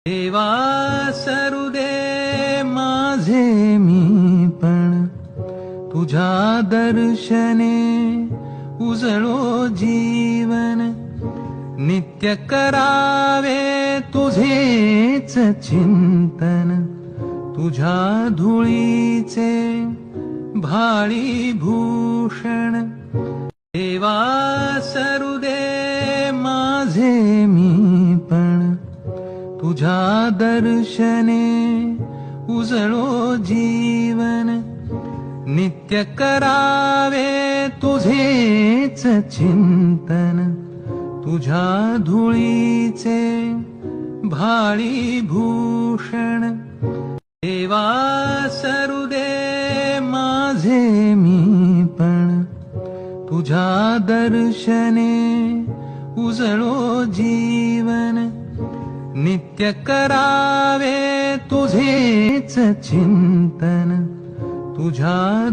देवा सरुदे माझे मी पण तुझ्या दर्शने उजळो जीवन नित्य करावे तुझेच चिंतन तुझ्या धुळीचे भाळी भूषण देवा सरुदे माझे मी पण तुझ्या दर्शने उजळो जीवन नित्य करावे तुझेच चिंतन तुझ्या धुळीचे भाळी भूषण देवा सरुदे माझे मी पण तुझ्या दर्शने उजळो जीवन नित्य करावे तुझेच चिंतन तुझ्या